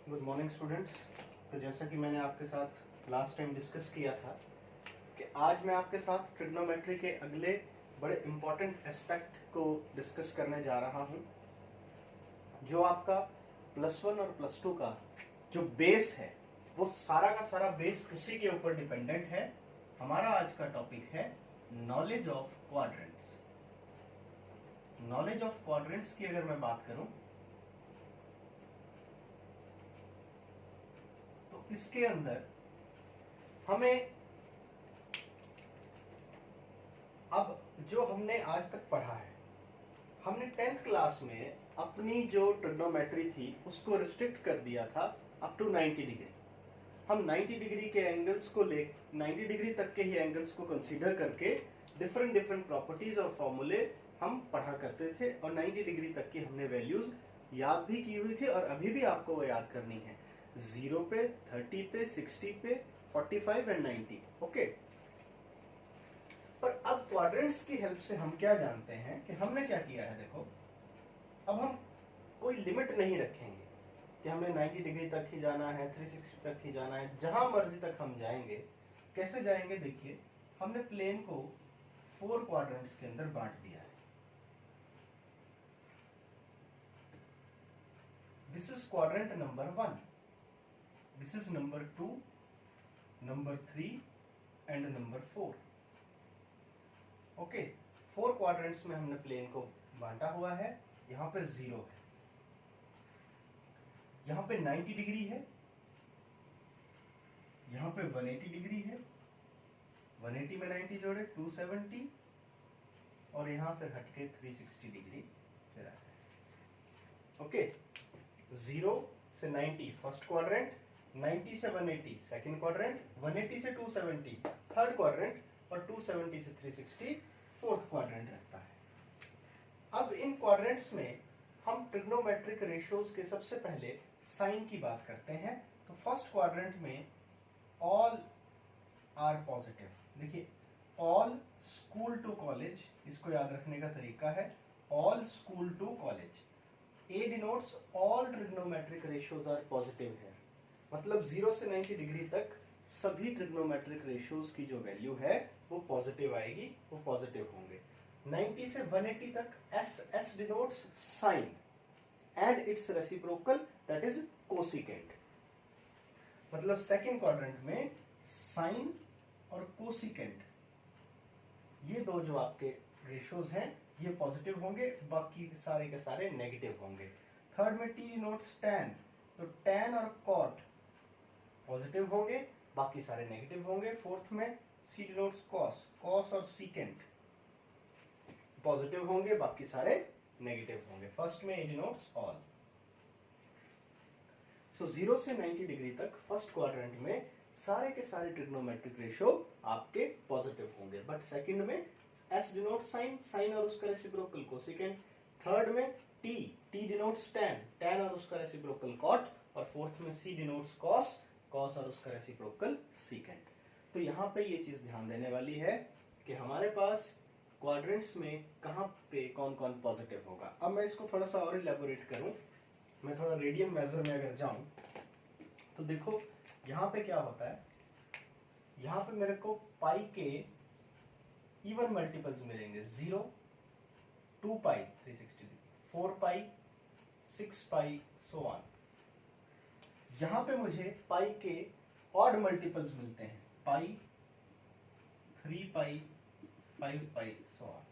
Good morning students. तो जैसा कि मैंने आपके साथ लास्ट टाइम डिस्कस किया था कि आज मैं आपके साथ ट्रिग्नोमेट्री के अगले बड़े इम्पॉर्टेंट एस्पेक्ट को डिस्कस करने जा रहा हूं, जो आपका +1 और +2 का जो बेस है वो सारा का सारा बेस उसी के ऊपर डिपेंडेंट है। हमारा आज का टॉपिक है knowledge of quadrants. Knowledge of quadrants की अगर मैं बात करूं तो इसके अंदर हमें अब जो हमने आज तक पढ़ा है, हमने 10th क्लास में अपनी जो ट्रिग्नोमेट्री थी उसको रिस्ट्रिक्ट कर दिया था अप टू 90 डिग्री। हम 90 डिग्री के एंगल्स को 90 डिग्री तक के ही एंगल्स को कंसीडर करके डिफरेंट प्रॉपर्टीज और फॉर्मूले हम पढ़ा करते थे और 90 डिग्री तक की हमने वैल्यूज याद भी की हुई थी और अभी भी आपको वो याद करनी है। 0 पे, 30 पे, 60 पे, 45 एंड 90। ओके, पर अब क्वाड्रेंट्स की हेल्प से हम क्या जानते हैं कि हमने क्या किया है। देखो, अब हम कोई लिमिट नहीं रखेंगे कि हमें 90 डिग्री तक ही जाना है, 360 तक ही जाना है, जहां मर्जी तक हम जाएंगे। कैसे जाएंगे? देखिए, हमने प्लेन को 4 क्वाड्रेंट्स के अंदर बांट दिया है। This is quadrant number 1, this is number 2, number 3 and number 4। Okay, 4 quadrants में हमने प्लेन को बांटा हुआ है। यहां पे 0 है, यहां पे 90 डिग्री है, यहां पे 180 डिग्री है, 180 में 90 जोड़े 270, और यहां फिर हटके 360 डिग्री फिर आता है। ओके, 0 से 90 फर्स्ट क्वाड्रेंट, 90 से 180 सेकंड क्वाड्रेंट, 180 से 270 थर्ड क्वाड्रेंट और 270 से 360 फोर्थ क्वाड्रेंट रहता है। अब इन क्वाड्रेंट्स में हम ट्रिग्नोमेट्रिक रेशियोज के सबसे पहले साइन की बात करते हैं। तो फर्स्ट क्वाड्रेंट में ऑल आर पॉजिटिव। देखिए, ऑल स्कूल टू कॉलेज, इसको याद रखने का तरीका है all school to college. A denotes all trigonometric ratios are positive है, मतलब 0 से 90 डिग्री तक सभी ट्रिग्नोमेट्रिक रेशियोज की जो वैल्यू है वो पॉजिटिव आएगी, वो पॉजिटिव होंगे। 90 से 180 तक S denotes sine and its reciprocal, that is cosecant. मतलब सेकंड क्वाड्रेंट में साइन और कोसिकेंट, ये दो जो आपके रेशियोज हैं ये पॉजिटिव होंगे, बाकी सारे के सारे नेगेटिव होंगे। थर्ड में टी डिनोट्स टैन, तो टैन और कॉट पॉजिटिव होंगे, बाकी सारे नेगेटिव होंगे। फोर्थ में सी डिनोट्स कॉस, कॉस और सीकेंट पॉजिटिव होंगे, बाकी सारे नेगेटिव होंगे। फर्स्ट में ए डिनोट्स ऑल। सो 0 से 90 डिग्री तक फर्स्ट क्वाड्रेंट में सारे के सारे ट्रिग्नोमेट्रिक रेशियो आपके पॉजिटिव होंगे, बट सेकंड में एस डिनोट्स साइन, साइन और उसका रेसिप्रोकल कोसिकेंट। थर्ड में T, T denotes tan, tan और उसका रेसिप्रोकल कॉट, और फोर्थ में सी डिनोट्स कॉस, कॉस और उसका रेसिप्रोकल सीकेंट। तो यहाँ पे ये चीज ध्यान देने वाली है कि हमारे पास क्वाड्रेंट्स में कहाँ पे कौन कौन पॉजिटिव होगा। अब मैं इसको थोड़ा सा और इलेबोरेट करूं, मैं थोड़ा रेडियन मेजर में अगर जाऊं तो देखो यहाँ पे क्या होता है। यहाँ पे मेरे को पाई के इवन मल्टीपल्स मिलेंगे, 0, 2 पाई 360 degree, 4 pi, 6 pi, so on. यहाँ पे मुझे पाई के ऑड मल्टीपल्स मिलते हैं, पाई, 3 पाई, 5 पाई, सो ऑन।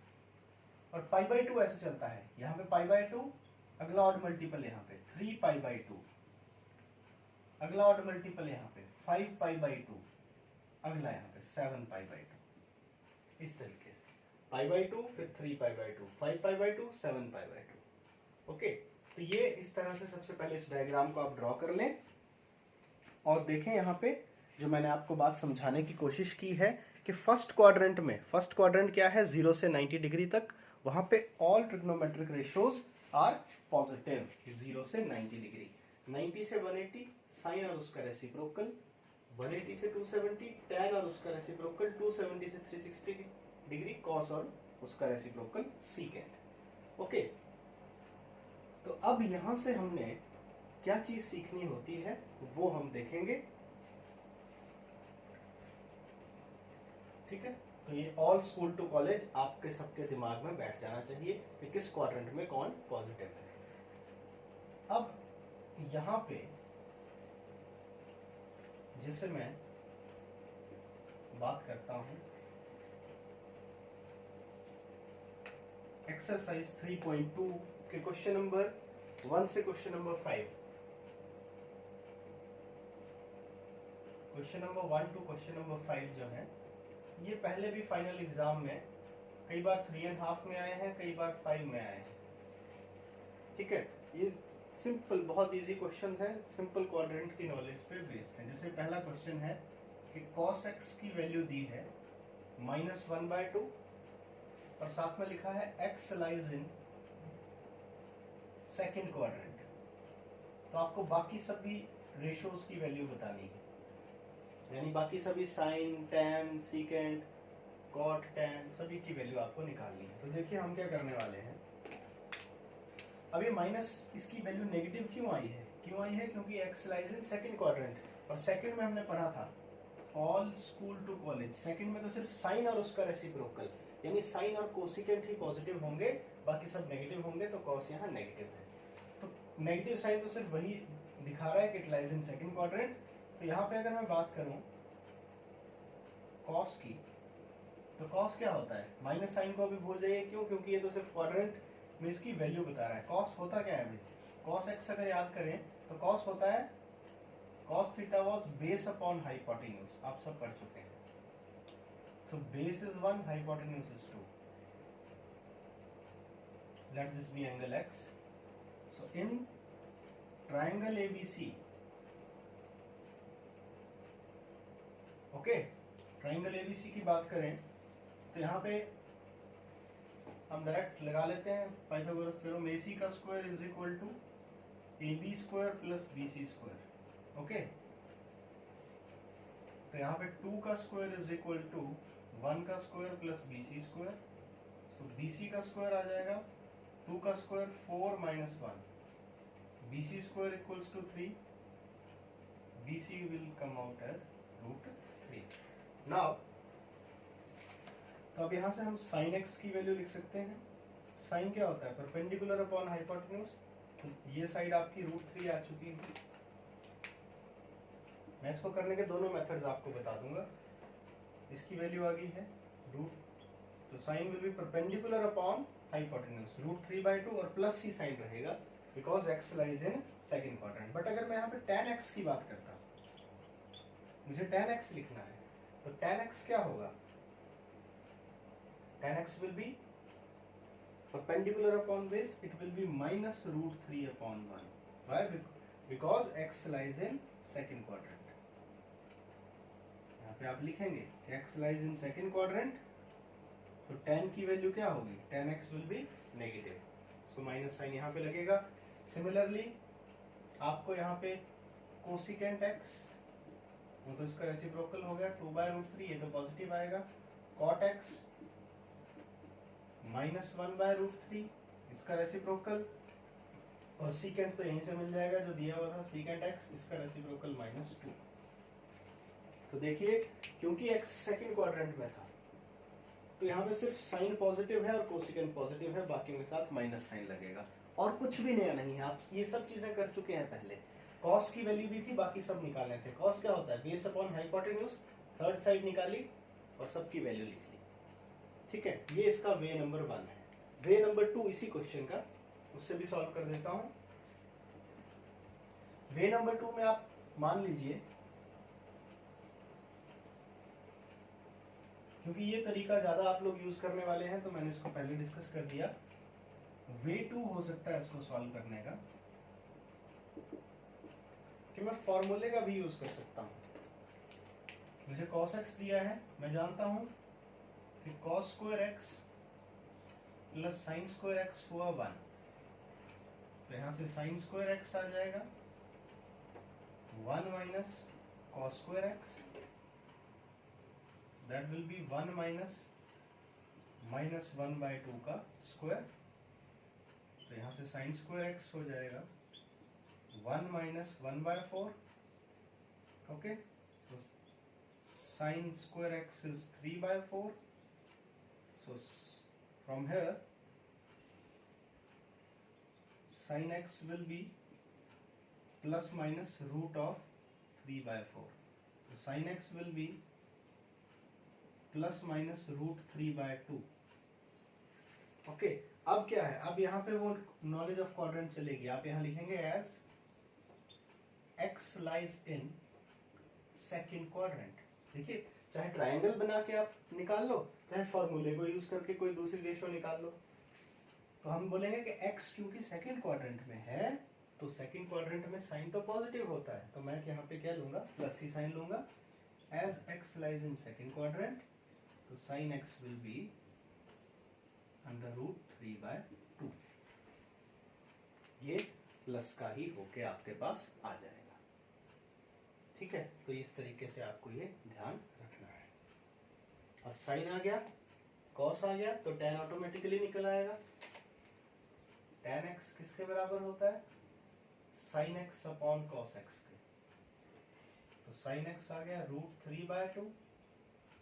और पाई बाई 2 ऐसे चलता है, यहाँ पे पाई बाई 2, अगला ऑड मल्टीपल यहाँ पे 3 पाई बाई 2, अगला ऑड मल्टीपल यहाँ पे 5 पाई बाई 2, अगला यहाँ पे 7 पाई बाई 2। इस तरीके से पाई बाई 2, फिर 3 pi by 2, 5 pi by 2, 7 pi by 2। Okay, तो ये इस तरह से सबसे पहले इस डायग्राम को आप ड्रॉ कर लें और देखें यहाँ पे जो मैंने आपको बात समझाने की कोशिश की है कि फर्स्ट क्वाड्रेंट में, फर्स्ट क्वाड्रेंट क्या है 0 से 90 डिग्री तक, वहां पे all trigonometric ratios are positive 0 से 90 डिग्री। 90 से 180 साइन और उसका रेसिप्रोकल, 180 से 270 टैन और उसका रेसिप्रोकल, 270 से 360 डिग्री कॉस और उसका रेसिप्रोकल सीकेंट। ओके, तो अब यहां से हमने क्या चीज सीखनी होती है वो हम देखेंगे। ठीक है, तो ये ऑल स्कूल टू कॉलेज आपके सबके दिमाग में बैठ जाना चाहिए कि किस क्वाड्रेंट में कौन पॉजिटिव है। अब यहां पे जिसे मैं बात करता हूं एक्सरसाइज 3.2 के क्वेश्चन नंबर 1 से question number 5। Question number 1 to question number 5 जो है ये पहले भी फाइनल एग्जाम में कई बार 3.5 में आए हैं, कई बार 5 में आए हैं। ठीक है, ये सिंपल बहुत इजी क्वेश्चंस हैं, सिंपल क्वाड्रेंट की नॉलेज पे बेस्ड है। जैसे पहला क्वेश्चन है कि cos x की वैल्यू दी है -1/2 और साथ में लिखा है x lies in second quadrant. तो आपको बाकी सभी रेशियोज की वैल्यू बतानी है, यानी बाकी सभी sine, tan, secant, cot, tan सभी की वैल्यू आपको निकालनी है। तो देखिए हम क्या करने वाले हैं। अब ये माइनस इसकी वैल्यू नेगेटिव क्यों आई है? क्योंकि x lies in second quadrant और सेकंड में हमने पढ़ा था all school to college. Second में तो सिर्फ साइन और उसका रेसिप्रोकल, यानी साइन और कोसिकेंट ही पॉजिटिव होंगे, बाकी सब नेगेटिव होंगे, तो कॉस यहाँ नेगेटिव है। तो नेगेटिव साइन तो सिर्फ वही दिखा रहा है कि it lies in second quadrant. तो यहाँ पे अगर मैं बात करूं कॉस की, तो कॉस क्या होता है? माइनस साइन को भी भूल जाइए, क्यों? क्योंकि ये तो सिर्फ क्वाड्रेंट में इसकी वैल्यू बता रहा है। कॉस होता क्या है? कॉस एक्स अगर याद करें तो कॉस होता है cos theta was base upon hypotenuse, आप सब पढ़ चुके हैं। So base is 1, hypotenuse is 2। Let this be angle x। So in triangle ABC, okay, triangle ABC की बात करें तो यहाँ पे हम डायरेक्ट लगा लेते हैं पाइथागोरस थ्योरम। AC का square is equal to AB square plus BC square. Okay, तो यहाँ पे 2 का स्क्वायर इज इक्वल टू 1 का square plus BC square. So BC का स्क्वायर आ जाएगा 2 का square 4 minus 1, BC square equals to 3, BC will come out as √3। Now तो अब यहाँ से हम sin x की वैल्यू लिख सकते हैं। साइन क्या होता है? Perpendicular upon hypotenuse. तो ये साइड आपकी √3 आ चुकी है। मैं इसको करने के दोनों मेथड्स आपको बता दूंगा। इसकी वैल्यू आ गई है रूट, तो sine will be perpendicular upon hypotenuse √3/2 और प्लस ही साइन रहेगा because x lies in second quadrant. But अगर मैं यहाँ पे tan x की बात करता, मुझे tan x लिखना है, तो tan x क्या होगा? tan x will be perpendicular upon base, it will be minus √3/1. Why? Because x lies in second quadrant. यहाँ पे आप लिखेंगे कि x lies in second quadrant, तो tan की वैल्यू क्या होगी? tan x will be negative, so minus sine यहाँ पे लगेगा। सिमिलरली आपको यहाँ पे कोसिकेंट x, वो तो इसका रेसिप्रोकल हो गया 2/√3, ये तो पॉजिटिव आएगा। cot x -1/√3, इसका रेसिप्रोकल, और सीकेंट तो यहीं से मिल जाएगा जो दिया हुआ था सीकेंट x, इसका रेसिप्रोकल -2। तो देखिए क्योंकि x सेकंड क्वाड्रेंट में था तो यहाँ पे सिर्फ साइन पॉजिटिव है और कोसिकेंट पॉजिटिव है, बाकी में साथ माइनस साइन लगेगा और कुछ भी नया नहीं है। आप ये सब चीजें कर चुके हैं पहले। कॉस की वैल्यू दी थी, बाकी सब निकालने थे। कॉस क्या होता है? Base upon hypotenuse, third side निकाली और सबकी वैल्यू लिख ली। ठीक है, ये इसका वे नंबर 1 है। वे नंबर 2 इसी क्वेश्चन का, उससे भी सॉल्व कर देता हूं। वे नंबर 2 में आप मान लीजिए, क्योंकि ये तरीका ज्यादा आप लोग यूज करने वाले हैं तो मैंने इसको पहले डिस्कस कर दिया। वे 2 हो सकता है इसको सॉल्व करने का कि मैं फॉर्मूले का भी यूज कर सकता हूं। मुझे cos x दिया है, मैं जानता हूं कि cos square x plus sine square x हुआ 1, तो यहां से साइन स्क्वायर x आ जाएगा 1 minus cos square x, that will be 1 minus -1/2 का स्क्वायर, तो यहां से साइन स्क्वायर x हो जाएगा 1 minus 1 by 4. Okay, so sine square x is 3 by 4. So from here sin x will be plus minus root of 3 by 4. So sin x will be plus minus root 3 by 2. Okay, अब क्या है, अब यहाँ पे वो knowledge of quadrant चलेगी. आप यहाँ लिखेंगे as x lies in second quadrant. देखिए, चाहे ट्रायंगल बना के आप निकाल लो, चाहे फॉर्मूले को यूज करके कोई दूसरी रेशो निकाल लो. तो हम बोलेंगे कि x क्योंकि सेकंड क्वाड्रेंट में है, तो सेकंड क्वाड्रेंट में साइन तो पॉजिटिव होता है, तो मैं यहाँ पे क्या लूंगा, प्लस ही साइन लूंगा. As x lies in second quadrant, तो sin x will be under root 3 by 2. ये प्लस का ही होके आपके पास आ जाएगा. ठीक है, तो इस तरीके से आपको ये ध्यान रखना है. अब sin आ गया, cos आ गया, तो tan ऑटोमेटिकली निकल आएगा. tan x किसके बराबर होता है, sin x upon cos x के. तो sin x आ गया रूट 3 by 2,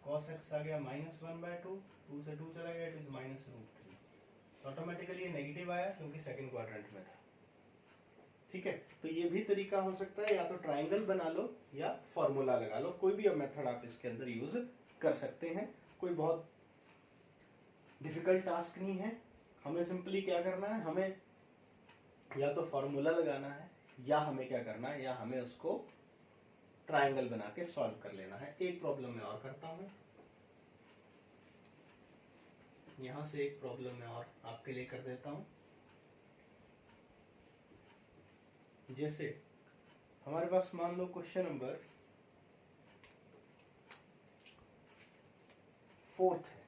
cos x आ गया माइनस 1 बाय 2, 2 से 2 चला गया, इट इज माइनस रूट 3. तो ऑटोमेटिकली ये नेगेटिव आया क्योंकि सेकंड क्वाड्रेंट में था. ठीक है, तो ये भी तरीका हो सकता है, या तो ट्रायंगल बना लो या फॉर्मूला लगा लो, कोई भी मेथड आप इसके अंदर यूज कर सकते हैं. कोई बहुत डिफिकल्ट टास्क नहीं है. हमें सिंपली क्या करना है, हमें या तो फॉर्मूला लगाना है, या हमें क्या करना है, या हमें उसको ट्रायंगल बना के सॉल्व कर लेना है. एक प्रॉब्लम मैं और करता हूं, यहां से एक प्रॉब्लम मैं और आपके लिए कर देता हूं. जैसे हमारे पास मान लो क्वेश्चन नंबर 4 है.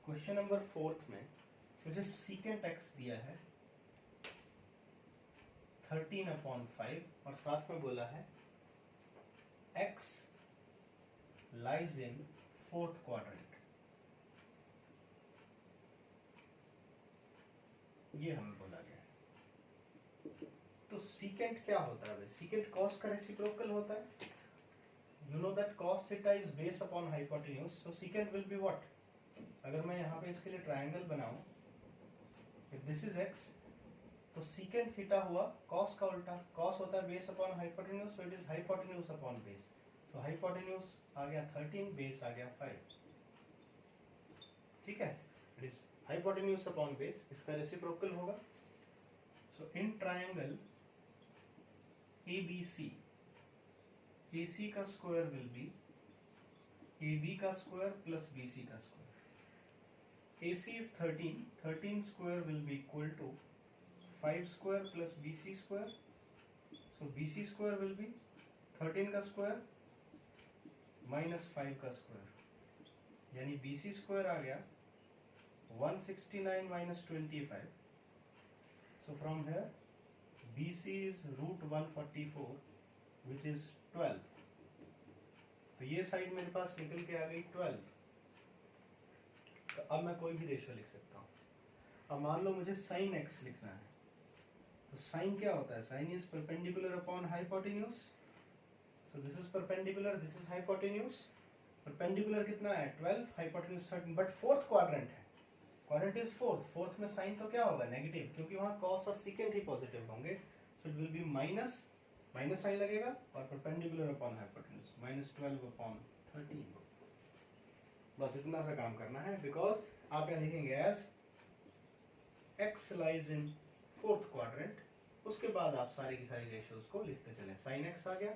क्वेश्चन नंबर 4 में मुझे सीकेंट एक्स दिया है 13/5 और साथ में बोला है x lies in fourth quadrant. ये हमें बोला गया है. तो सीकेंट क्या होता है, सीकेंट कॉस का रेसिप्रोकल होता है. You know that cos theta is base upon hypotenuse, so secant will be what. अगर मैं यहाँ पे इसके लिए ट्रायंगल बनाऊं, इफ दिस इज x, तो सीकेंट थीटा हुआ cos का उल्टा. cos होता है base upon hypotenuse, so it is hypotenuse upon base. तो हाइपोटेन्यूज आ गया 13, बेस आ गया 5. ठीक है, it is hypotenuse upon base, इसका रेसिप्रोकल होगा. सो इन ट्रायंगल ABC, AC का स्क्वायर विल बी AB का स्क्वायर प्लस BC का square. AC is 13, 13 square will be equal to 5 square plus BC square. So BC square will be 13 का square minus 5 का square, यानी BC square आ गया 169 minus 25. So from here BC is root 144 which is 12. तो ये side मेरे पास निकल के आ गई 12. तो अब मैं कोई भी रेशियो लिख सकता हूँ. अब मान लो मुझे sin x लिखना है, तो sin क्या होता है, sin is perpendicular upon hypotenuse. So this is perpendicular, this is hypotenuse. Perpendicular कितना है 12, hypotenuse 13, but fourth quadrant है, quadrant is fourth. fourth में sin तो क्या होगा नेगेटिव, क्योंकि वहाँ cos और secant ही पॉजिटिव होंगे. So it will be minus, minus sine लगेगा और perpendicular upon hypotenuse minus 12 upon 13. बस इतना सा काम करना है, बिकॉज आप यहाँ लिखेंगे as x lies in fourth quadrant. उसके बाद आप सारी की सारी रेशियोज को लिखते चले. sin x आ गया.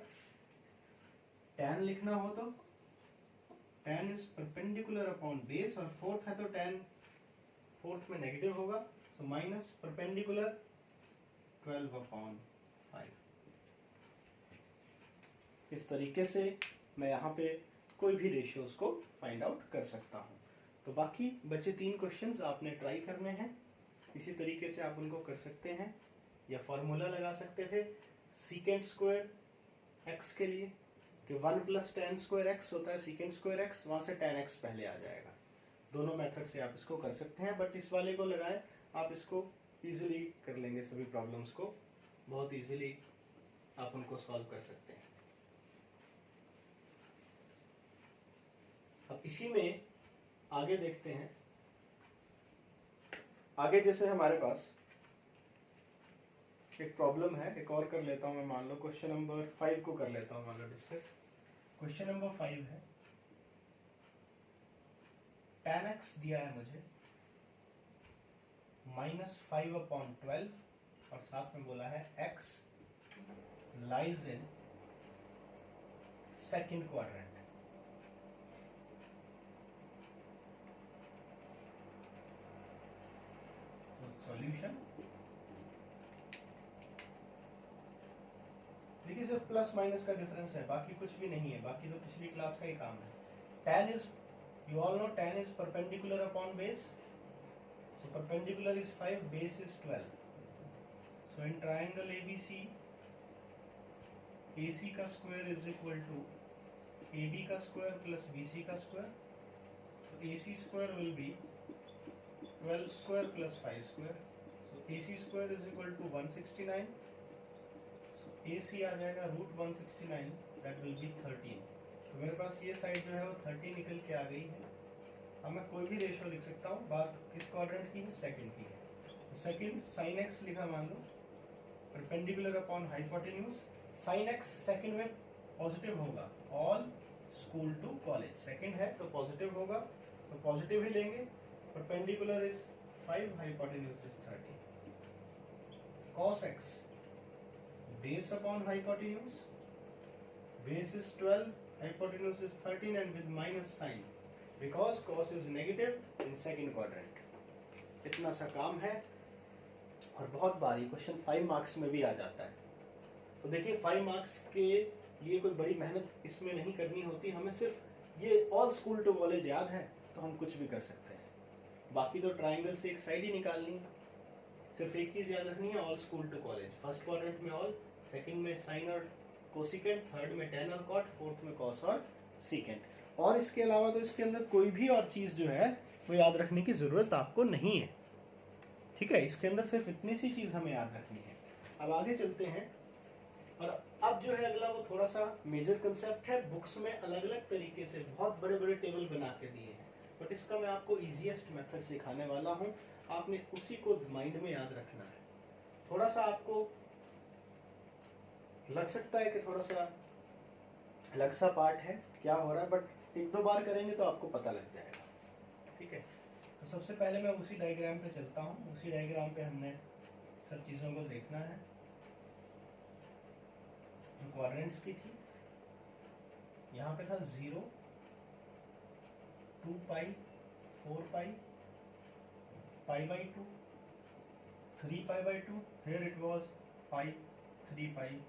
tan लिखना हो तो tan is perpendicular upon base, और फोर्थ है तो tan फोर्थ में नेगेटिव होगा, सो माइनस परपेंडिकुलर 12 अपॉन 5. इस तरीके से मैं यहाँ पे कोई भी रेशियोज को फाइंड आउट कर सकता हूँ. तो बाकी बचे 3 क्वेश्चंस आपने ट्राई करने हैं. इसी तरीके से आप उनको कर सकते हैं, या फॉर्मूला लगा सकते थे सीकेंट स्क्वायर x के लिए कि 1 प्लस tan स्क्वायर x होता है सीकेंट स्क्वायर x, वहाँ से tan x पहले आ जाएगा. दोनों मेथड से आप इसको कर सकते हैं, बट इस वाले को लगाएं आप, इसको इजीली कर लेंगे सभी प्रॉब्लम्स को, बहुत इजीली आप उनको सॉल्व कर सकते हैं। अब इसी में आगे देखते हैं। आगे जैसे हमारे पास एक प्रॉब्लम है, एक और कर लेता हूं मैं, मान लो क्वेश्चन नंबर 5 को कर लेता हूं मान लो डिस्कस। क्वेश्चन नंबर 5 है, tan x दिया है मुझे -5/12 और साथ में बोला है x lies in second quadrant. Solution देखिए सिर्फ प्लस माइनस का डिफरेंस है, बाकी कुछ भी नहीं है, बाकी तो पिछली क्लास का ही काम है। tan is, you all know tan is perpendicular upon base, so perpendicular is 5, base is 12. So in triangle ABC, AC का square is equal to AB का square plus BC का square. So AC square will be 12 square plus 5 square. So AC square is equal to 169. So AC आ जाएगा √169, that will be 13. तो मेरे पास ये side जो है वो 30 निकल के आ गई है। अब मैं कोई भी रेशियो लिख सकता हूँ, बात किस क्वाड्रेंट की है, सेकंड की है। सेकंड sin x लिखा मान लो, perpendicular upon hypotenuse. sin x second में पॉजिटिव होगा, all school to college, second है तो पॉजिटिव होगा, तो पॉजिटिव ही लेंगे। Perpendicular is 5, hypotenuse is 30। cos x base upon hypotenuse, base is 12, hypotenuse is 13 and with minus sign because cos is negative in second quadrant। इतना सा काम है और बहुत बार ये क्वेश्चन 5 मार्क्स में भी आ जाता है। तो देखिए 5 मार्क्स के लिए कोई बड़ी मेहनत इसमें नहीं करनी होती, हमें सिर्फ ये ऑल स्कूल टू कॉलेज याद है तो हम कुछ भी कर सकते हैं। बाकी तो ट्राइंगल से एक साइड ही निकालनी है, सिर्फ एक चीज याद रखनी है, all school to college. First quadrant में ऑल, सेकंड में साइन और कोसिकेंट, थर्ड में tan और cot, फोर्थ में cos और सीकेंट। और इसके अलावा तो इसके अंदर कोई भी और चीज जो है वो याद रखने की जरूरत आपको नहीं है, ठीक है। इसके अंदर सिर्फ इतनी सी चीज हमें याद रखनी है। अब आगे चलते हैं, और अब जो है अगला वो थोड़ा सा मेजर कंसेप्ट है। बुक्स में अलग अलग तरीके से बहुत बड़े बड़े टेबल बना के दिए हैं, बट इसका मैं आपको इजीएस्ट मेथड सिखाने वाला हूँ, आपने उसी को माइंड में याद रखना है। थोड़ा सा आपको लग सकता है कि थोड़ा सा अलग सा पार्ट है, क्या हो रहा है, बट एक दो बार करेंगे तो आपको पता लग जाएगा, ठीक है। तो सबसे पहले मैं उसी डायग्राम पे चलता हूँ। उसी डायग्राम पे हमने सब चीज़ों को देखना है जो क्वाड्रेंट्स की थी। यहाँ पे था 0, 2 पाई, 4 पाई, π/2, 3 π/2, here it was पाई, 3 पाई।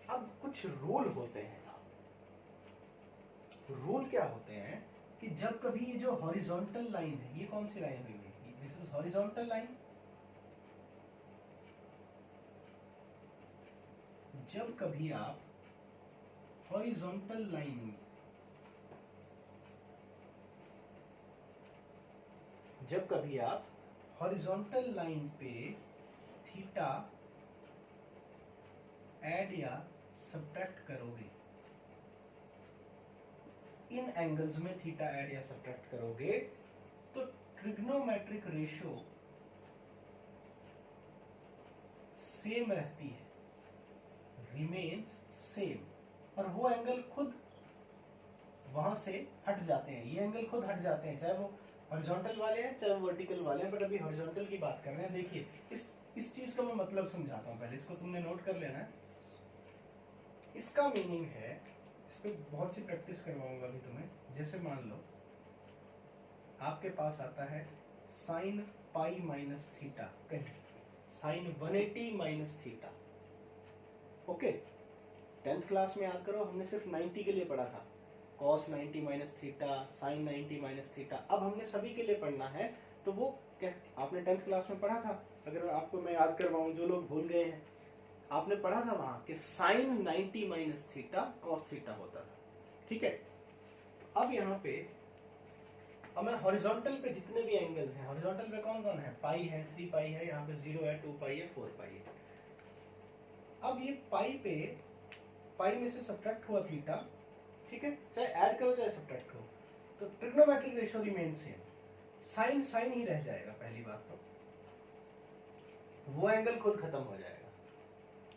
अब कुछ रूल होते हैं। रूल क्या होते हैं कि जब कभी ये जो हॉरिजॉन्टल लाइन है, ये कौन सी लाइन हुई है, दिस इज हॉरिजॉन्टल लाइन। जब कभी आप हॉरिजॉन्टल लाइन, जब कभी आप हॉरिजॉन्टल लाइन पे थीटा ऐड या सब्ट्रैक्ट करोगे, इन एंगल्स में थीटा ऐड या सब्ट्रैक्ट करोगे, तो ट्रिग्नोमेट्रिक रेशियो सेम रहती है, रिमेन्स सेम, और वो एंगल खुद वहां से हट जाते हैं, ये एंगल खुद हट जाते हैं, चाहे वो हॉरिजॉन्टल वाले हैं चाहे वो वर्टिकल वाले हैं, बट अभी हॉरिजॉन्टल की बात कर रहे हैं। देखिए इस चीज का मैं मतलब समझाता हूं, पहले इसको तुमने नोट कर लेना है। इसका मीनिंग है, इस पे बहुत सी प्रैक्टिस करवाऊंगा अभी तुम्हें। जैसे मान लो आपके पास आता है साइन पाई माइनस थीटा, कहीं sine 180 minus theta, okay. 10th class में याद करो, हमने सिर्फ 90 के लिए पढ़ा था, cos 90 minus theta, sine 90 minus theta. अब हमने सभी के लिए पढ़ना है, तो वो आपने 10th क्लास में पढ़ा था, अगर आपको मैं याद करवाऊं, जो लोग भूल गए हैं, आपने पढ़ा था वहां कि sine 90 minus theta cos theta होता था, ठीक है। अब यहाँ पे अब मैं हॉरिजॉन्टल पे जितने भी एंगल्स हैं, हॉरिजॉन्टल पे कौन कौन है, पाई है, 3 पाई है, यहाँ पे 0 है, 2 पाई है, 4 पाई है। अब ये पाई पे, पाई में से सब्ट्रैक्ट हुआ थीटा, ठीक है, चाहे ऐड करो चाहे सब्ट्रैक्ट करो, तो trigonometric ratio remain same, sine sine ही रह जाएगा। पहली बात तो वो एंगल खुद खत्म हो जाएगा,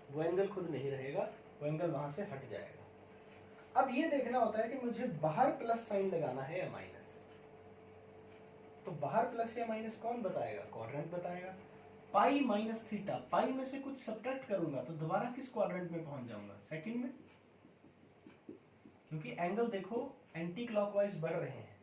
वो एंगल खुद नहीं रहेगा, वो एंगल वहां से हट जाएगा। अब ये देखना होता है कि मुझे बाहर प्लस साइन लगाना है या माइनस, तो बाहर प्लस या माइनस कौन बताएगा, क्वाड्रेंट बताएगा। पाई माइनस थीटा, पाई में से कुछ सब्ट्रैक्ट करूंगा तो दोबारा किस क्वाड्रेंट में पहुंच जाऊंगा, सेकंड में, क्योंकि एंगल देखो एंटी क्लॉकवाइज बढ़ रहे हैं।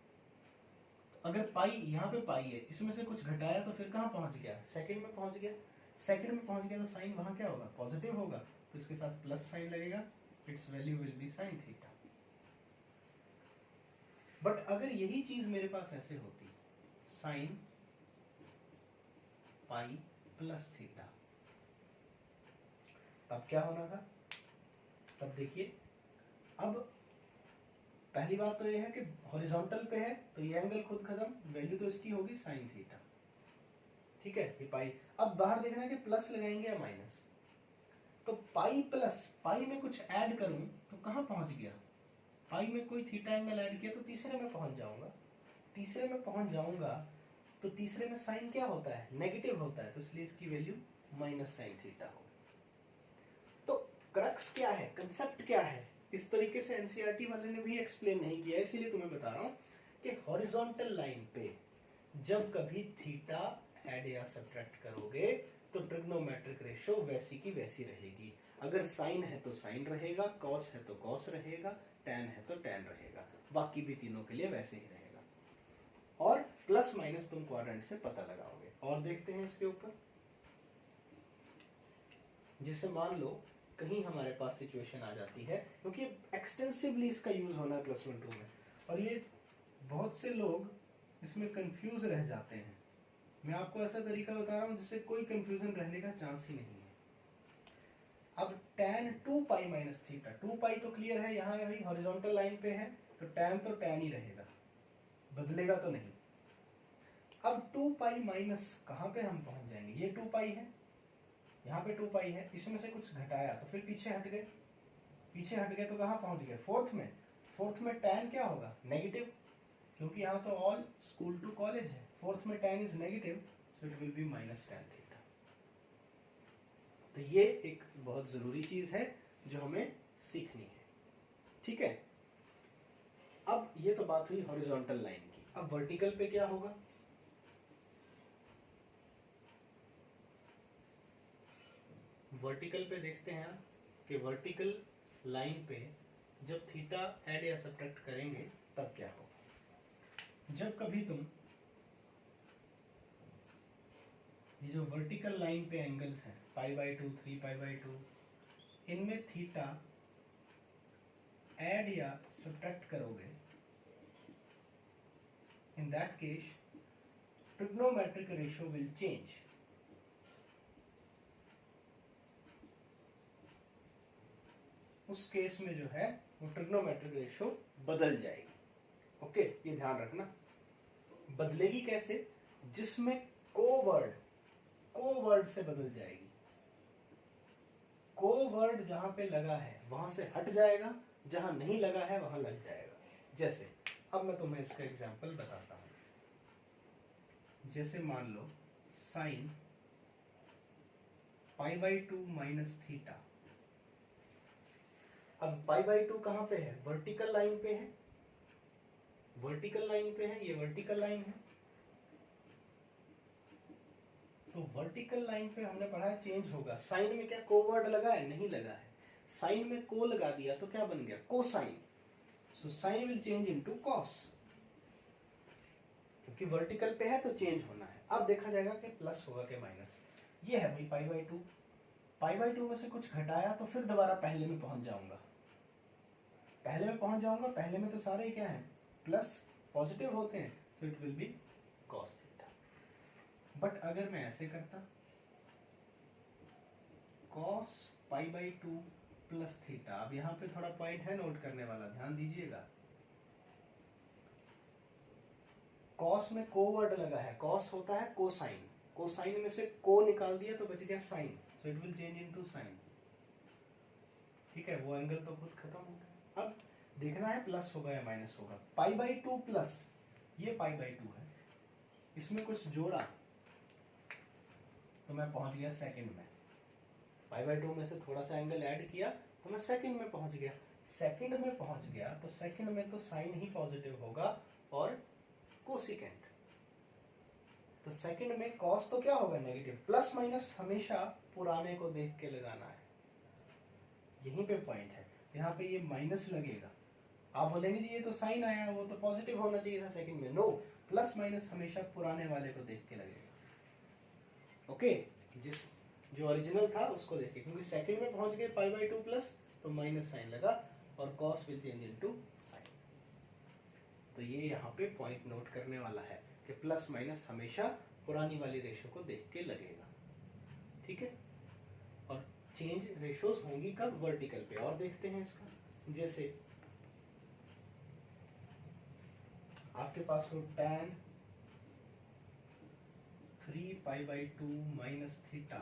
तो अगर पाई, यहाँ पे पाई है, इसमें से कुछ घटाया तो फिर कहाँ पहुंच गया, सेकंड में पहुंच गया। सेकंड में पहुंच गया तो साइन वहां क्या होगा, पॉजिटिव होगा, तो इसके साथ प्लस साइन लगेगा, it's value will be sine theta. But अगर यही चीज मेरे पास ऐसे होती, साइन पाई प्लस थीटा, तब क्या होना था, तब देखिए, अब पहली बात तो यह है कि हॉरिजॉन्टल पे है तो ये एंगल खुद खत्म, वैल्यू तो इसकी होगी साइन थीटा, ठीक है, ये पाई। अब बाहर देखना है कि प्लस लगाएंगे या माइनस, तो पाई प्लस, पाई में कुछ ऐड करूं तो कहां पहुंच गया, पाई में कोई थीटा एंगल ऐड किया तो तीसरे में पहुंच जाऊंगा, तीसरे में पहुंच जाऊंगा तो तीसरे में साइन क्या होता है, नेगेटिव होता है, तो इसलिए इसकी वैल्यू माइनस साइन थीटा होगी। तो क्रक्स क्या है, कंसेप्ट क्या है, इस तरीके से एनसीईआरटी वाले ने भी एक्सप्लेन नहीं किया, इसीलिए तुम्हें बता रहा हूं कि हॉरिजॉन्टल लाइन पे जब कभी थीटा ऐड या सब्ट्रैक्ट करोगे तो ट्रिग्नोमेट्रिक रेशियो वैसी की वैसी रहेगी। अगर साइन है तो साइन रहेगा, कॉस है तो कॉस रहेगा, टैन है तो टैन रहेगा, बाकी भी तीनों के लिए वैसे ही रहेगा। और प्लस माइनस तुम क्वाड्रेंट से पता लगाओगे। और देखते हैं इसके ऊपर, जिससे मान लो कहीं हमारे पास सिचुएशन आ जाती है, क्योंकि एक्सटेंसिवली इसका यूज होना है प्लस 1 2 में, और ये बहुत से लोग इसमें कंफ्यूज रह जाते हैं। मैं आपको ऐसा तरीका बता रहा हूं जिससे कोई कंफ्यूजन रहने का चांस ही नहीं है। अब tan 2 पाई माइनस थीटा, 2 पाई तो क्लियर है, यहाँ भाई हॉरिजॉन्टल लाइन पे है तो tan ही रहेगा, बदलेगा तो नहीं। अब 2 पाई माइनस कहाँ पे हम पहुंच जाएंगे, ये 2 पाई है, यहाँ पे 2 पाई है, इसमें से कुछ घटाया तो फिर पीछे हट गए, पीछे हट गए तो कहाँ पहुंच गए, फोर्थ में। फोर्थ में tan क्या होगा, नेगेटिव, क्योंकि यहाँ तो ऑल स्कूल टू कॉलेज है, फोर्थ में tan is negative, so it will be minus tan theta. तो ये एक बहुत जरूरी चीज है जो हमें सीखनी है, ठीक है। अब ये तो बात हुई हॉरिजॉन्टल लाइन की, अब वर्टिकल पे क्या होगा, वर्टिकल पे देखते हैं कि वर्टिकल लाइन पे जब थीटा ऐड या सब्ट्रैक्ट करेंगे तब क्या होगा। जब कभी तुम ये जो वर्टिकल लाइन पे एंगल्स हैं π/2 3π/2, इनमें थीटा ऐड या सब्ट्रैक्ट करोगे, in that case trigonometric ratio will change. उस केस में जो है वो ट्रिग्नोमेट्रिक रेशियो बदल जाएगी। ओके, ये ध्यान रखना, बदलेगी कैसे, जिसमें कोवर्ड से बदल जाएगी। कोवर्ड जहां पे लगा है वहां से हट जाएगा, जहां नहीं लगा है वहां लग जाएगा। जैसे अब मैं तुम्हें इसका एग्जांपल बताता हूं, जैसे मान लो साइन π/2 माइनस थीटा। अब π/2 कहां पे है, वर्टिकल लाइन पे है, वर्टिकल लाइन पे है, ये वर्टिकल लाइन है, तो वर्टिकल लाइन पे हमने पढ़ा है चेंज होगा। साइन में क्या कोवर्ड लगा है, नहीं लगा है, साइन में को लगा दिया तो क्या बन गया, cosine, so sine will change into cos, क्योंकि वर्टिकल पे है तो चेंज होना है। अब देखा जाएगा कि प्लस होगा कि माइनस, ये है भाई π/2, π/2 में से कुछ घटाया तो फिर दोबारा पहले में पहुंच जाऊंगा, पहले में पहुंच जाऊंगा, पहले में तो सारे क्या है प्लस पॉजिटिव होते हैं, सो it will B cos theta. But अगर मैं ऐसे करता कॉस π/2 प्लस थीटा, अब यहाँ पे थोड़ा पॉइंट है नोट करने वाला, ध्यान दीजिएगा, कॉस में को वर्ड लगा है, कॉस होता है कोसाइन, कोसाइन में से को निकाल दिया तो बच गया sine, so it will change into sine. ठीक है, वो एंगल तो खुद खत्म हो गया। अब देखना है प्लस होगा या माइनस होगा। पाई बाई टू प्लस, ये पाई बाई टू है, इसमें कुछ जोड़ा तो मैं पहुंच गया सेकंड में। पाई बाई टू में से थोड़ा सा एंगल ऐड किया तो मैं सेकंड में पहुंच गया। सेकंड में पहुंच गया तो सेकंड में तो साइन ही पॉजिटिव होगा और कोसिकेंट, तो सेकंड में कॉस तो क्या होगा नेगेटिव। प्लस माइनस हमेशा पुराने को देख के लगाना है, यहीं पे पॉइंट है। यहाँ पे ये माइनस लगेगा, आप बोलेंगे जी ये तो साइन आया, वो तो पॉजिटिव होना चाहिए था सेकंड में। नो, प्लस माइनस हमेशा पुराने वाले को देख के लगेगा। ओके, जिस जो ओरिजिनल था उसको देख के, क्योंकि सेकंड में पहुंच गए पाई बाई टू प्लस तो माइनस साइन लगा और cos will change into sign. तो ये यहाँ पे पॉइंट नोट करने वाला है कि प्लस माइनस हमेशा पुरानी वाली रेशो को देख के लगेगा। ठीक है, और चेंज रेशोज होंगी कब, वर्टिकल पे। और देखते हैं इसका, जैसे आपके पास हो tan 3 pi by to minus theta,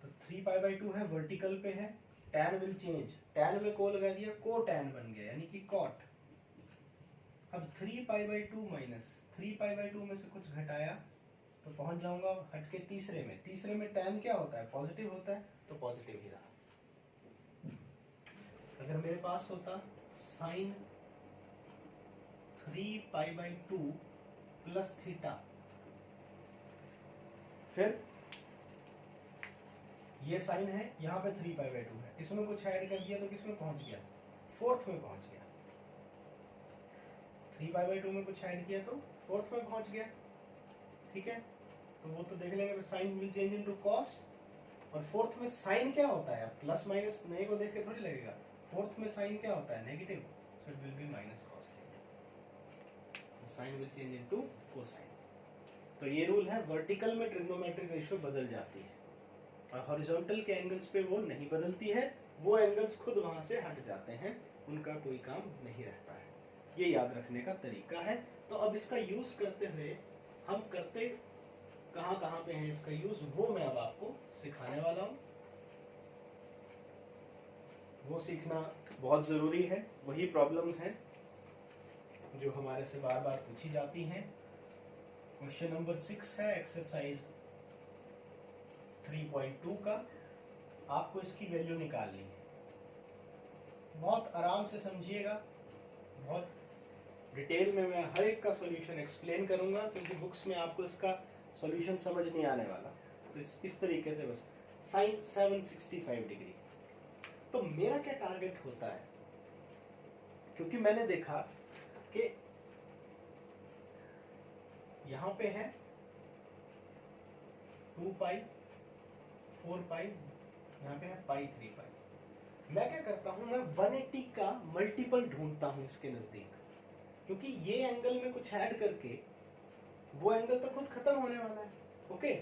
तो 3 पाई बाई टू है, वर्टिकल पे है, tan विल चेंज, tan में को लगा दिया, को tan बन गया यानी कि cot। अब 3 pi by to minus 3 pi by to में से कुछ घटाया तो पहुंच जाऊंगा हटके तीसरे में। तीसरे में tan क्या होता है, पॉजिटिव होता है, तो पॉजिटिव ही रहा। अगर मेरे पास होता sine 3 pi by two plus theta, फिर ये साइन है, यहाँ पे 3 पाई बाई टू है, इसमें कुछ ऐड कर दिया तो किसमें पहुंच गया, फोर्थ में पहुंच गया। 3 पाई बाई टू में कुछ ऐड किया तो फोर्थ में पहुंच गया। ठीक है, तो वो तो देख लेंगे, sine will change into cos. और फोर्थ में साइन क्या होता है, प्लस माइनस नए को देख के थोड़ी लगेगा, फोर्थ में साइन क्या होता है, negative, so it will be minus cos theta, sine will change into cosine. तो ये रूल है, वर्टिकल में ट्रिग्नोमेट्रिक रेशियो बदल जाती है और हॉरिजॉन्टल के एंगल्स पे वो नहीं बदलती है, वो एंगल्स खुद वहां से हट जाते हैं, उनका कोई काम नहीं रहता है। ये याद रखने का तरीका है। तो अब इसका यूज करते हुए हम करते कहाँ पे है इसका यूज, वो मैं अब आपको सिखाने वाला हूँ। वो सीखना बहुत जरूरी है। वही प्रॉब्लम्स हैं जो हमारे से बार बार पूछी जाती हैं। क्वेश्चन नंबर 6 है एक्सरसाइज 3.2 का, आपको इसकी वैल्यू निकालनी है। बहुत आराम से समझिएगा, बहुत डिटेल में मैं हर एक का सॉल्यूशन एक्सप्लेन करूंगा, क्योंकि बुक्स में आपको इसका सॉल्यूशन समझ नहीं आने वाला। तो इस तरीके से बस साइन 765 डिग्री। तो मेरा क्या टारगेट होता है, क्योंकि मैंने देखा कि यहां पे है 2 पाई 4 पाई, यहाँ पे है पाई 3 पाई। मैं क्या करता हूं, मैं 180 का मल्टीपल ढूंढता हूं इसके नजदीक, क्योंकि ये एंगल में कुछ ऐड करके वो एंगल तो खुद खत्म होने वाला है। ओके,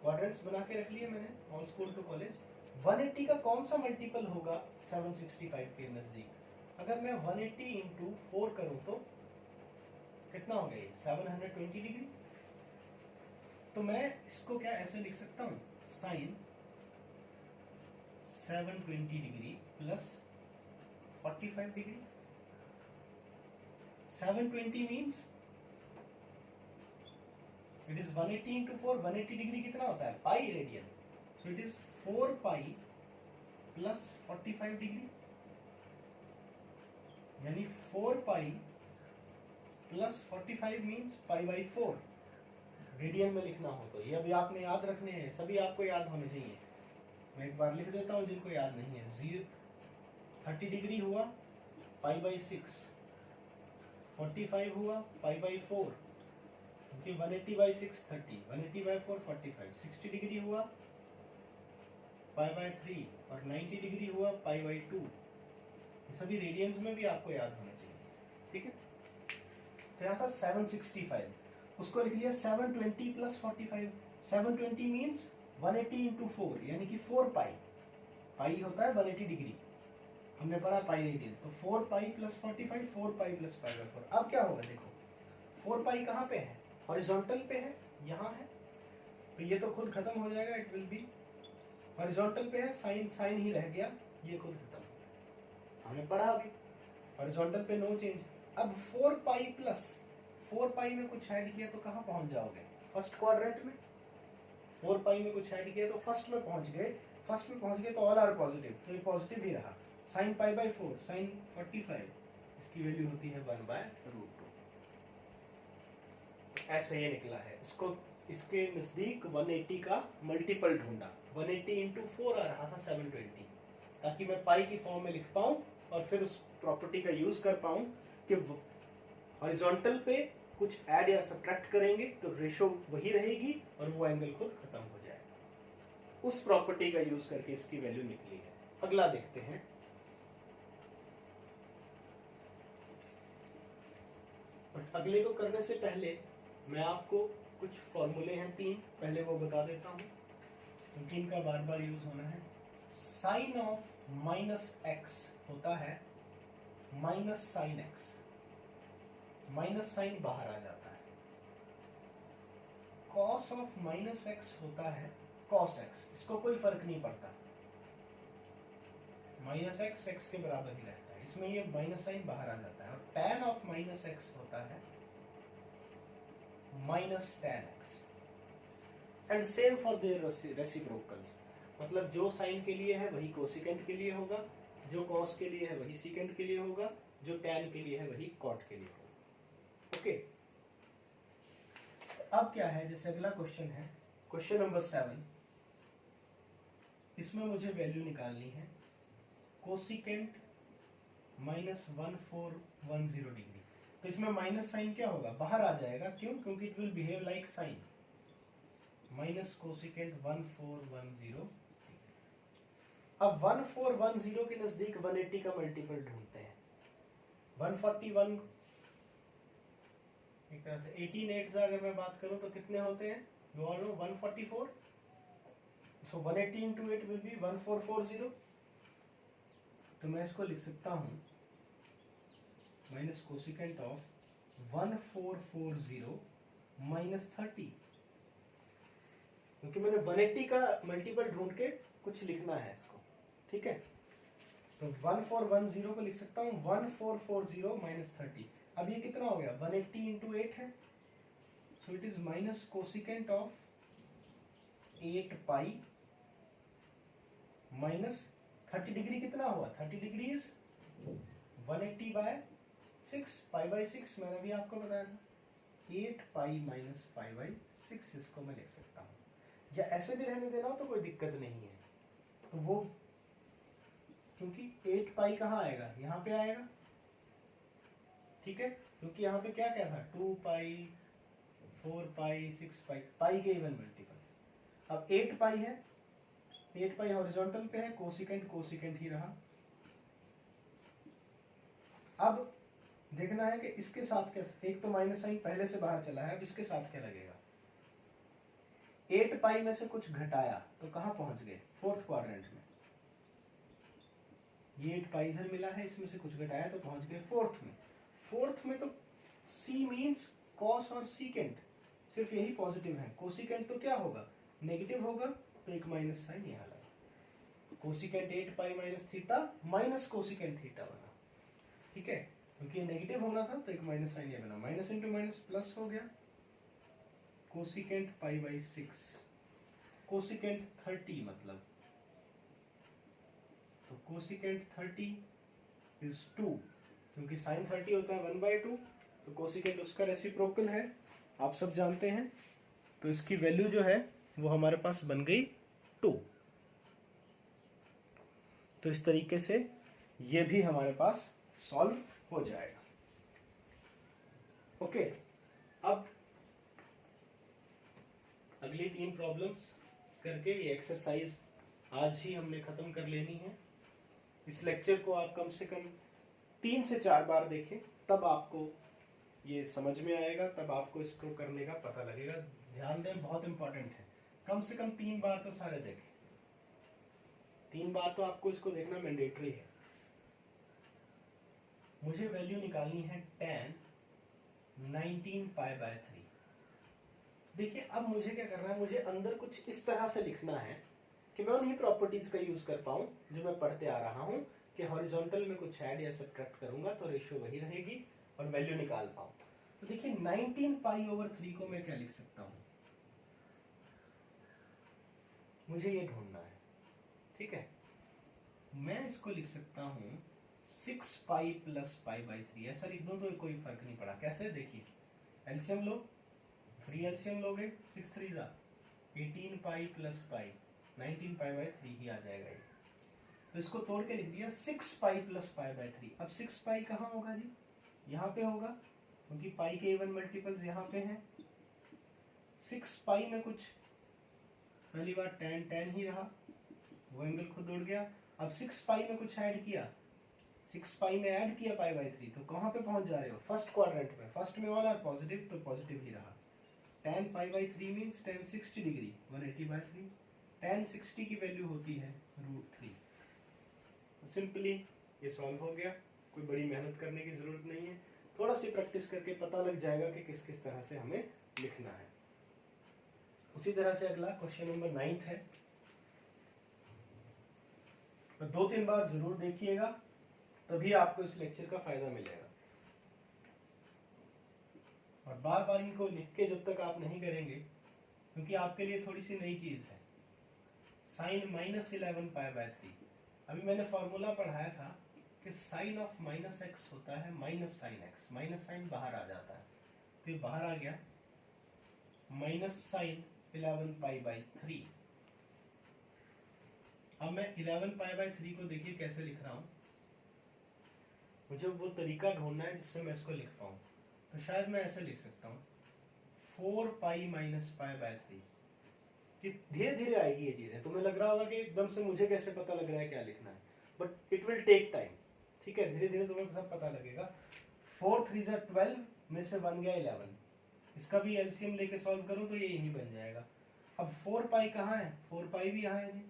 क्वाड्रेंट्स बना के रख लिए मैंने, ऑल स्कूल टू कॉलेज। 180 का कौन सा मल्टीपल होगा 765 के नजदीक। अगर मैं 180 इंटू 4 करूं तो कितना हो गया, 720 डिग्री। तो मैं इसको क्या ऐसे लिख सकता हूं, sine 720 degree plus 45 degree. 720 means it is 180 into 4। 180 degree कितना होता है, pi radian, so it is 4 pi plus 45 degree, यानी 4 pi plus 45 means pi by 4 radian में लिखना हो तो। ये अभी आपने याद रखने हैं, सभी आपको याद होने चाहिए। मैं एक बार लिख देता हूं जिनको याद नहीं है। 30 डिग्री हुआ पाई बाई 6, 45 हुआ पाई बाई 4, क्योंकि 180 बाई 6 30, 180 बाई 4 45, 60 डिग्री हुआ पाई बाई 3 और 90 डिग्री हुआ पाई बाई 2। सभी रेडियंस में भी आपको याद होना चाहिए। ठीक है, तो यहाँ था 765, उसको लिख लिया 720 प्लस 45। 720 मीन्स 180 इंटू 4, यानी कि 4 पाई, पाई होता है 180 डिग्री, हमने पढ़ा पाई रेडियन। तो 4 pi plus 45, 4 pi plus pi by 4। अब क्या होगा देखो, 4 पाई कहाँ पे है, हॉरिजॉन्टल पे है, यहाँ है, तो ये तो खुद खत्म हो जाएगा, इट विल बी हॉरिजॉन्टल पे है, साइन साइन ही रह गया, ये खुद खत्म हो गया, हमने पढ़ा अभी हॉरिजॉन्टल पे नो चेंज। अब 4 पाई प्लस 4 पाई में कुछ ऐड किया तो कहाँ पहुंच जाओगे, फर्स्ट क्वाड्रेंट में। 4 पाई में कुछ ऐड किया तो फर्स्ट में पहुंच गए, फर्स्ट में पहुंच गए तो ऑल आर पॉजिटिव, तो ये पॉजिटिव ही रहा। साइन पाई बाई 4 साइन 45, इसकी वैल्यू होती है 1/√2। ऐसे ये निकला है। इसको इसके नजदीक 180 का मल्टीपल ढूंढा, 180 इंटू 4 आ रहा था 720, ताकि मैं पाई की फॉर्म में लिख पाऊं और फिर उस प्रॉपर्टी का यूज कर पाऊं कि हॉरिजॉन्टल पे कुछ ऐड या सब्ट्रैक्ट करेंगे तो रेशो वही रहेगी और वो एंगल खुद खत्म हो जाएगा। उस प्रॉपर्टी का यूज करके इसकी वैल्यू निकली है। अगला देखते हैं। बट अगले को करने से पहले मैं आपको कुछ फॉर्मूले हैं 3, पहले वो बता देता हूं, क्योंकि इनका बार बार यूज होना है। साइन ऑफ माइनस एक्स होता है minus sine x, minus sine बाहर आ जाता है। कॉस ऑफ माइनस एक्स होता है कॉस एक्स, इसको कोई फर्क नहीं पड़ता, माइनस एक्स एक्स के बराबर ही रहता है, इसमें ये माइनस साइन बाहर आ जाता है। और tan ऑफ माइनस एक्स होता है minus tan x. And same for their reciprocals, मतलब जो साइन के लिए है वही कोसिकेंट के लिए होगा, जो कॉस के लिए है वही सीकेंट के लिए होगा, जो tan के लिए है वही कॉट के लिए होगा। ओके, अब क्या है, जैसे अगला क्वेश्चन है क्वेश्चन नंबर 7, इसमें मुझे वैल्यू निकालनी है कोसिकेंट माइनस 1410 डिग्री। तो इसमें माइनस साइन क्या होगा, बाहर आ जाएगा, क्यों, क्योंकि it will behave like sine, minus cosecant 1410। अब 1410 के नजदीक 180 का मल्टीपल ढूंढते हैं। 141 एक तरह से 18 8 अगर मैं बात करूं तो कितने होते हैं, you all know 144, so 180 into 8 will be 1440। तो मैं इसको लिख सकता हूं माइनस कोसिकेंट ऑफ 1440 माइनस 30, क्योंकि मैंने 180 का मल्टीपल ढूंढ के कुछ लिखना है इसको, ठीक है। तो 1410 को लिख सकता हूं 1440 माइनस 30। अब ये कितना हो गया, 180 into 8 है, so it is minus cosecant of 8 pi minus 30 degree कितना हुआ, 30 degree is 180 by 6, pi by 6 मैंने भी आपको बताया था, 8 पाई माइनस पाई बाई 6, इसको मैं लिख सकता हूँ, या ऐसे भी रहने देना हो तो कोई दिक्कत नहीं है। तो वो क्योंकि 8 पाई कहाँ आएगा, यहाँ पे आएगा, ठीक है, क्योंकि यहाँ पे क्या क्या था, 2 पाई 4 पाई 6 पाई, पाई के इवन मल्टीपल्स। अब 8 पाई है, 8 पाई हॉरिजॉन्टल पे है, कोसिकेंट कोसिकेंट ही रहा। अब देखना है कि इसके साथ क्या, एक तो माइनस साइन पहले से बाहर चला है, अब इसके साथ क्या लगेगा। 8 पाई में से कुछ घटाया तो कहां पहुंच गए, फोर्थ क्वाड्रेंट में। ये 8 पाई इधर मिला है, इसमें से कुछ घटाया तो पहुंच गए फोर्थ में। फोर्थ में तो सी मीन्स कॉस और सीकेंट, सिर्फ यही पॉजिटिव है, कोसिकेंट तो क्या होगा, नेगेटिव होगा, तो एक माइनस साइन यहां लगा, cosecant 8 pi minus theta minus cosecant theta बना, ठीक है, क्योंकि ये नेगेटिव होना था तो एक माइनस साइन ये बना, माइनस इंटू माइनस प्लस हो गया, कोसिकेंट पाई बाई 6, कोसिकेंट 30 मतलब, तो कोसिकेंट 30 इज 2, क्योंकि साइन 30 होता है 1/2, तो कोसिकेंट उसका रेसिप्रोकल है, आप सब जानते हैं। तो इसकी वैल्यू जो है वो हमारे पास बन गई 2। तो इस तरीके से ये भी हमारे पास सॉल्व हो जाएगा। ओके, अब अगली 3 प्रॉब्लम्स करके ये एक्सरसाइज आज ही हमने खत्म कर लेनी है। इस लेक्चर को आप कम से कम 3 से 4 बार देखें, तब आपको ये समझ में आएगा, तब आपको इसको करने का पता लगेगा। ध्यान दें, बहुत इंपॉर्टेंट है, कम से कम 3 बार तो सारे देखें, 3 बार तो आपको इसको देखना मैंडेटरी है। मुझे वैल्यू निकालनी है tan 19 पाई बाय 3। देखिए अब मुझे क्या करना है, मुझे अंदर कुछ इस तरह से लिखना है कि मैं उन्हीं प्रॉपर्टीज का यूज कर पाऊं जो मैं पढ़ते आ रहा हूं, कि हॉरिजॉन्टल में कुछ ऐड या सब्ट्रैक्ट करूंगा तो रेशियो वही रहेगी और वैल्यू निकाल पाऊं। तो देखिए 19 पाई ओवर 3 को मैं क्या लिख सकता हूं, मुझे ये ढूंढना है, ठीक है। मैं इसको लिख सकता हूं 6 पाई प्लस पाई बाई 3, ऐसा लिख दूं तो कोई फर्क नहीं पड़ा। कैसे, देखिए एलसीएम लो, 3 एलसीएम लोगे, 6 3 जा 18 pi plus pi, 19 pi by 3 ही आ जाएगा ये। तो इसको तोड़ के लिख दिया 6 पाई प्लस पाई बाई 3। अब 6 पाई कहाँ होगा जी, यहाँ पे होगा, क्योंकि पाई के इवन मल्टीपल्स यहाँ पे हैं। 6 पाई में कुछ पहली बार tan ही रहा, वो एंगल खुद उड़ गया। अब 6 पाई में कुछ ऐड किया, 6 पाई में ऐड किया पाई बाई 3, तो कहाँ पे पहुंच जा रहे हो, फर्स्ट क्वाड्रेंट में। फर्स्ट में ऑल आर पॉजिटिव, तो पॉजिटिव ही रहा। tan pi by 3 means tan 60 degree, 180 by 3। tan 60 की वैल्यू होती है √3। सिंपली ये सॉल्व हो गया, कोई बड़ी मेहनत करने की जरूरत नहीं है। थोड़ा सी प्रैक्टिस करके पता लग जाएगा कि किस किस तरह से हमें लिखना है। उसी तरह से अगला क्वेश्चन नंबर 9 है, तो 2-3 बार जरूर देखिएगा, तभी आपको इस लेक्चर का फायदा मिलेगा। और बार बार इनको लिख के जब तक आप नहीं करेंगे, क्योंकि आपके लिए थोड़ी सी नई चीज है, साइन -11 पाई बाय 3। अभी मैंने फॉर्मूला पढ़ाया था कि साइन ऑफ -x होता है minus sine x, minus sine बाहर आ जाता है, तो ये बाहर आ गया माइनस साइन 11 पाई बाई 3। अब मैं 11 पाई बाई 3 को देखिए कैसे लिख रहा हूं, मुझे वो तरीका ढूंढना है जिससे मैं इसको लिख पाऊं। तो शायद मैं ऐसे लिख सकता हूं 4 पाई माइनस पाई बाय 3। धीरे धीरे आएगी ये चीजें, तुम्हें लग रहा होगा कि एकदम से मुझे कैसे पता लग रहा है क्या लिखना है, but it will take time, ठीक है। धीरे धीरे तुम्हें सब पता लगेगा। 4 3 12 में से बन गया 11, इसका भी एलसीएम लेके सॉल्व करूं तो ये यही बन जाएगा। अब 4 पाई कहाँ है, 4 पाई भी यहाँ है जी,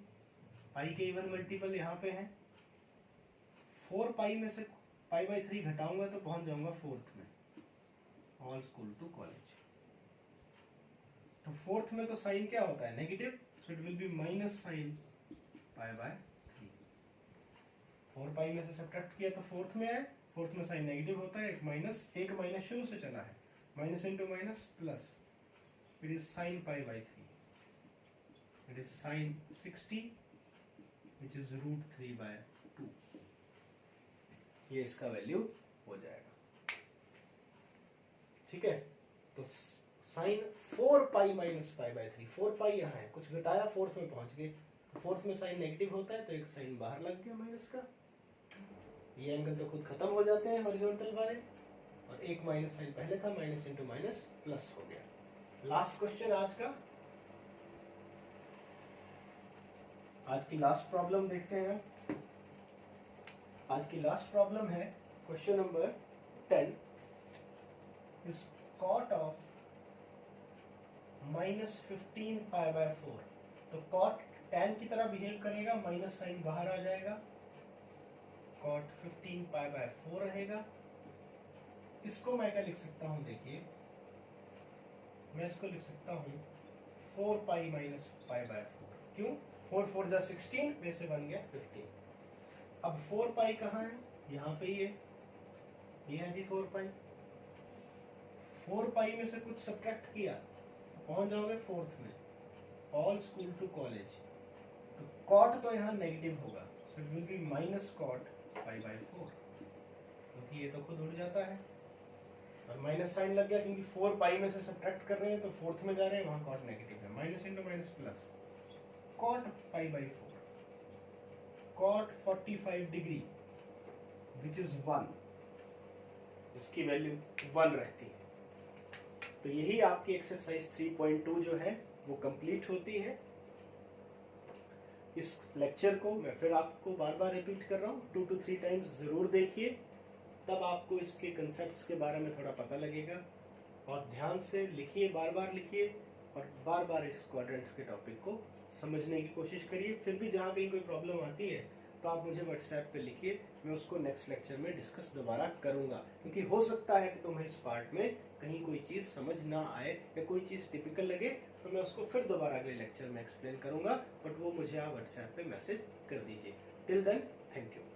पाई के इवन मल्टीपल यहाँ पे है। 4 पाई में से पाई बाई 3 घटाऊंगा तो पहुंच जाऊंगा 4th में, ऑल स्कूल टू कॉलेज। तो 4th में तो साइन क्या होता है, negative, so it will be minus sine pi by 3। 4 पाई में से सब्ट्रैक्ट किया तो 4th में है, 4th में साइन नेगेटिव होता है, एक माइनस शुरू से चला है, minus into minus plus, it is sine pi by 3, it is sine 60 which is √3 by 2। ये इसका वैल्यू हो जाएगा, ठीक है। तो sine 4 pi minus pi by 3, 4 pi यहाँ है, कुछ घटाया 4th में पहुंच गए, 4th में साइन नेगेटिव होता है तो एक साइन बाहर लग गया माइनस का, ये एंगल तो खुद खत्म हो जाते हैं हॉरिजॉन्टल वाले, और एक माइनस साइन पहले था, माइनस इंटू माइनस प्लस हो गया। लास्ट क्वेश्चन आज की लास्ट प्रॉब्लम देखते हैं। आज की लास्ट प्रॉब्लम है question number 10, is cot of -15 pi by 4। तो कॉट tan की तरह बिहेव करेगा, माइनस साइन बाहर आ जाएगा, कॉट 15 पाई बाय 4 रहेगा। इसको मैं क्या लिख सकता हूं, देखिए मैं इसको लिख सकता हूं 4 पाई माइनस पाई बाय 4। क्यों, 4 4 जा 16 में से बन गया 15। अब 4 पाई कहाँ है, यहाँ पे ही है, ये है जी 4 पाई। 4 पाई में से कुछ सब्ट्रैक्ट किया तो पहुंच जाओगे 4th में, ऑल स्कूल टू कॉलेज। तो कॉट तो यहाँ नेगेटिव होगा, so it will be minus cot pi by 4, क्योंकि ये तो खुद उड़ जाता है, और माइनस साइन लग गया क्योंकि 4 पाई में से सब्ट्रैक्ट कर रहे हैं तो 4th में जा रहे हैं, वहां कॉट नेगेटिव है, minus into minus plus, cot pi by 4, cot 45 degree which is 1, इसकी वैल्यू 1 रहती है। तो यही आपकी एक्सरसाइज 3.2 जो है वो कंप्लीट होती है। इस लेक्चर को मैं फिर आपको बार बार रिपीट कर रहा हूँ, 2 to 3 टाइम्स जरूर देखिए, तब आपको इसके कंसेप्ट्स के बारे में थोड़ा पता लगेगा। और ध्यान से लिखिए, बार बार लिखिए, और बार बार इस क्वाड्रेंट्स के टॉपिक को समझने की कोशिश करिए। फिर भी जहाँ कहीं कोई प्रॉब्लम आती है तो आप मुझे व्हाट्सएप पे लिखिए, मैं उसको नेक्स्ट लेक्चर में डिस्कस दोबारा करूंगा, क्योंकि हो सकता है कि तुम्हें इस पार्ट में कहीं कोई चीज़ समझ ना आए या कोई चीज़ टिपिकल लगे, तो मैं उसको फिर दोबारा अगले लेक्चर में एक्सप्लेन करूंगा, बट वो मुझे आप व्हाट्सएप पे मैसेज कर दीजिए। Till then, thank you.